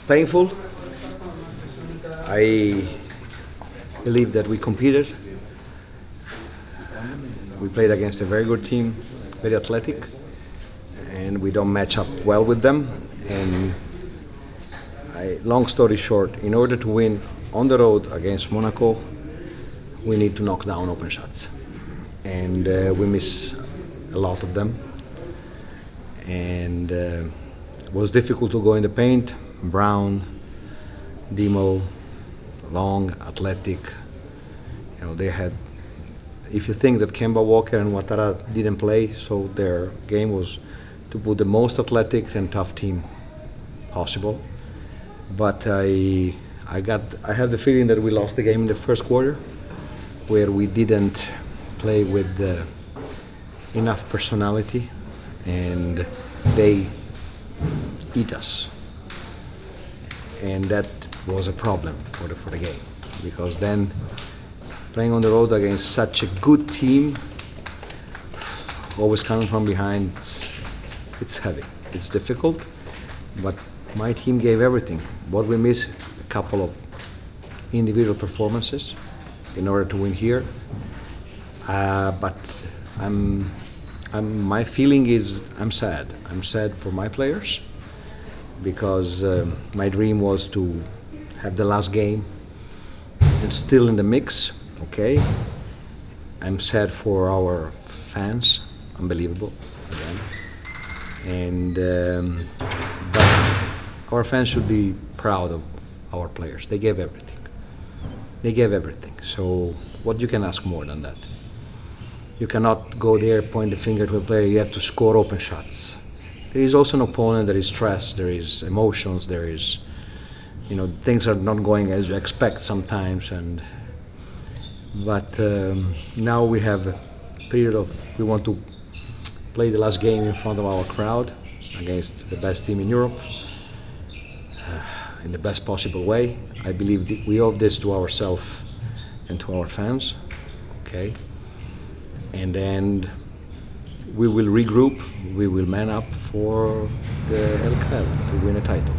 Painful. I believe that we competed. We played against a very good team, very athletic, and we don't match up well with them. And long story short, in order to win on the road against Monaco, we need to knock down open shots. And we miss a lot of them. And it was difficult to go in the paint. Brown, Demo, long, athletic. You know, they had. If you think that Kemba Walker and Ouattara didn't play, so their game was to put the most athletic and tough team possible. But I have the feeling that we lost the game in the first quarter, where we didn't play with enough personality, and they eat us. And that was a problem for the game, because then playing on the road against such a good team, always coming from behind, it's heavy, it's difficult, but my team gave everything. What we missed, a couple of individual performances in order to win here, but my feeling is I'm sad. I'm sad for my players, because my dream was to have the last game and still in the mix. Okay, I'm sad for our fans, unbelievable again, and but our fans should be proud of our players. They gave everything. They gave everything. So what you can ask more than that? You cannot go there, point the finger to a player. You have to score open shots. There is also an opponent. There is stress. There is emotions. There is, you know, things are not going as you expect sometimes. But now we have a period of, we want to play the last game in front of our crowd against the best team in Europe in the best possible way. I believe we owe this to ourselves and to our fans. Okay, and then we will regroup. We will man up for the LKL to win a title.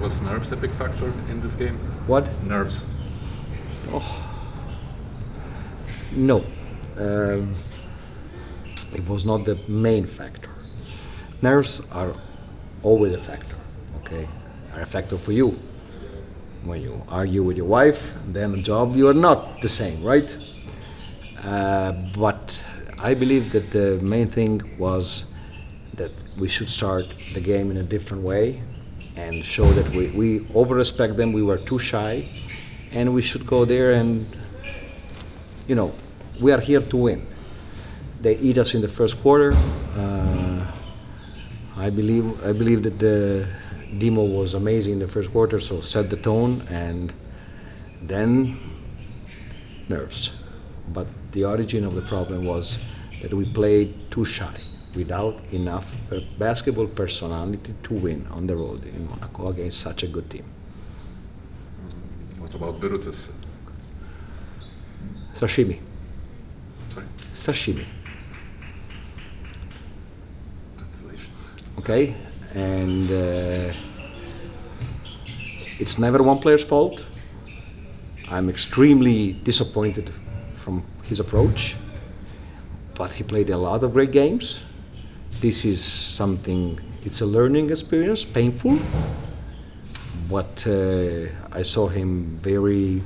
Was nerves a big factor in this game? What? Nerves. Oh. No, it was not the main factor. Nerves are always a factor, okay? Are a factor for you. When you argue with your wife, then a job, you are not the same, right? But I believe that the main thing was that we should start the game in a different way and show that we over-respect them, we were too shy, and we should go there and, you know, we are here to win. They eat us in the first quarter. I believe that the Demo was amazing in the first quarter, so set the tone, and then nerves. But the origin of the problem was that we played too shy, without enough basketball personality to win on the road in Monaco against such a good team. What about Birutis? Sashimi. Sorry? Sashimi. Translation. Okay, and it's never one player's fault. I'm extremely disappointed from his approach, but he played a lot of great games. This is something, it's a learning experience, painful, but I saw him very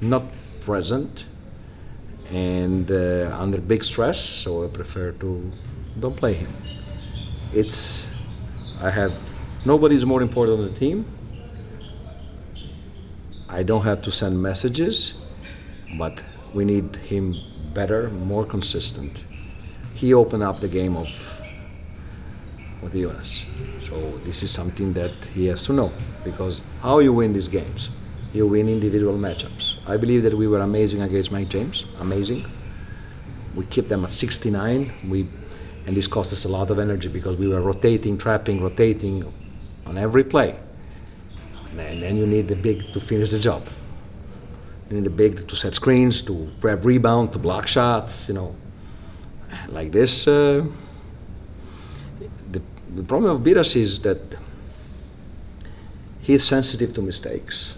not present and under big stress, so I prefer to don't play him. Nobody's more important on the team. I don't have to send messages, but we need him better, more consistent. He opened up the game of the US. So this is something that he has to know, because how you win these games? You win individual matchups. I believe that we were amazing against Mike James, amazing. We kept them at 69, and this cost us a lot of energy because we were rotating, trapping, rotating on every play. And then you need the big to finish the job. You need the big to set screens, to grab rebound, to block shots, you know. Like this, the problem of Biras is that he's sensitive to mistakes.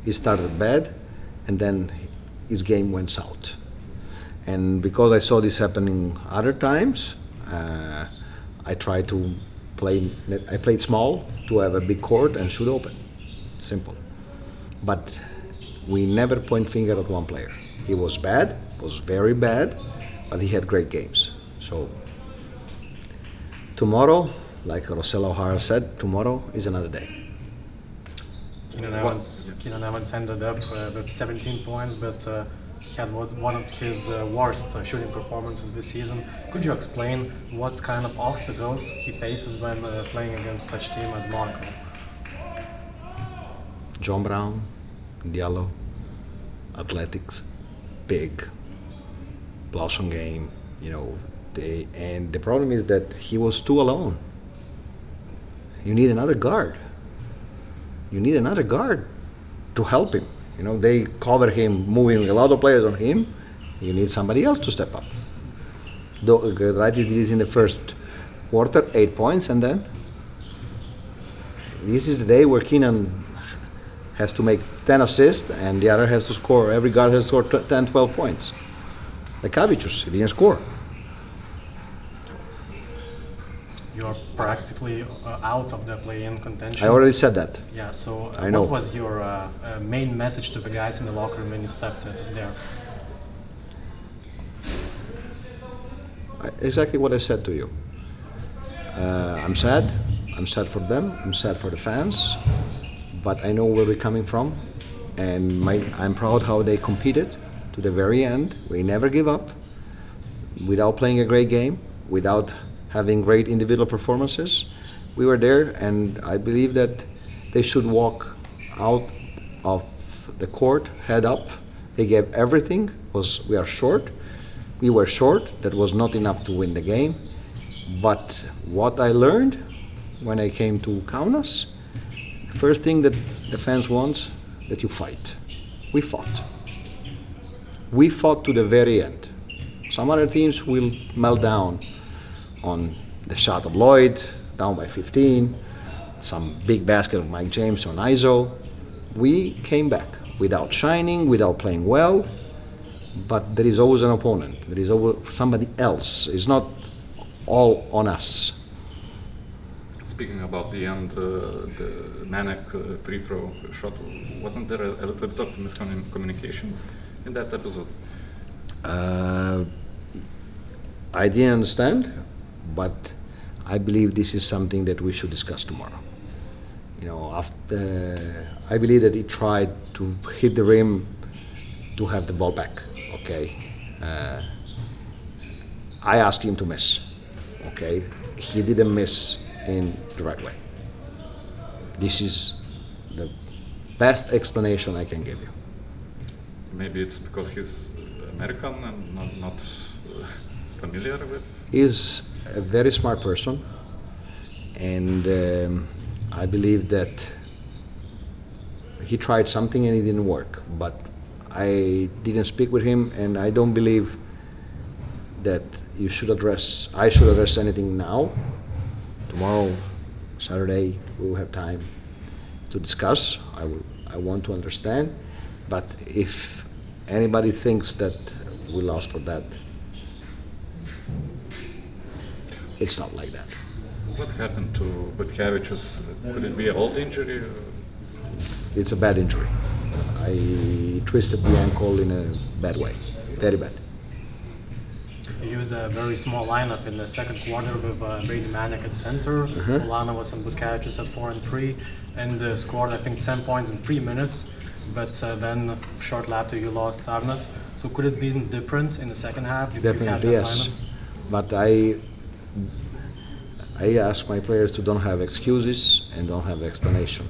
He started bad, and then his game went south. And because I saw this happening other times, I tried to play. I played small to have a big court and shoot open. Simple. But we never point finger at one player. He was bad, was very bad, but he had great games. So tomorrow, like Rosella O'Hara said, tomorrow is another day. Keenan Evans ended up with 17 points, but he had one of his worst shooting performances this season. Could you explain what kind of obstacles he faces when playing against such team as Monaco? John Brown, Diallo, athletics, big, blossom game, and the problem is that he was too alone. You need another guard. You need another guard to help him. They cover him, moving a lot of players on him. You need somebody else to step up. Right, he did it in the first quarter, 8 points, and then this is the day where Keenan has to make 10 assists and the other has to score, every guard has to score 10, 12 points. Like Kavicius, he didn't score. You're practically out of the play-in contention. I already said that. Yeah, so I know. what was your main message to the guys in the locker room when you stepped there? Exactly what I said to you. I'm sad. I'm sad for them. I'm sad for the fans. But I know where we're coming from. And I'm proud how they competed to the very end. We never give up. Without playing a great game, without having great individual performances, we were there, and I believe that they should walk out of the court head up. They gave everything. We are short. We were short. That was not enough to win the game. But what I learned when I came to Kaunas, the first thing that the fans want, that you fight. We fought. We fought to the very end. Some other teams will melt down on the shot of Lloyd, down by 15, some big basket of Mike James on ISO. We came back without shining, without playing well, but there is always an opponent. There is always somebody else. It's not all on us. Speaking about the end, the Monake free throw shot, wasn't there a little bit of miscommunication in that episode? I didn't understand, but I believe this is something that we should discuss tomorrow. I believe that he tried to hit the rim to have the ball back. Okay, I asked him to miss. Okay, he didn't miss in the right way. This is the best explanation I can give you. Maybe it's because he's American and not familiar with. He's a very smart person, and I believe that he tried something and it didn't work. But I didn't speak with him, and I don't believe that I should address anything now. Tomorrow, Saturday, we will have time to discuss. I want to understand, but if anybody thinks that we lost for that, it's not like that. What happened to Butkevičius? Could it be an old injury? It's a bad injury. I twisted the ankle in a bad way, very bad. You used a very small lineup in the second quarter with Brady Monake at center, Ulanovas and Butkevičius at 4 and 3, and scored I think 10 points in 3 minutes. But then shortly after you lost Arnas. So could it be different in the second half? Definitely yes. But I ask my players to don't have excuses and don't have explanation.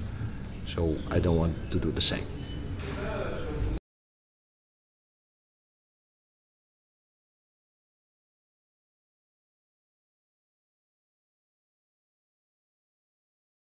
So I don't want to do the same.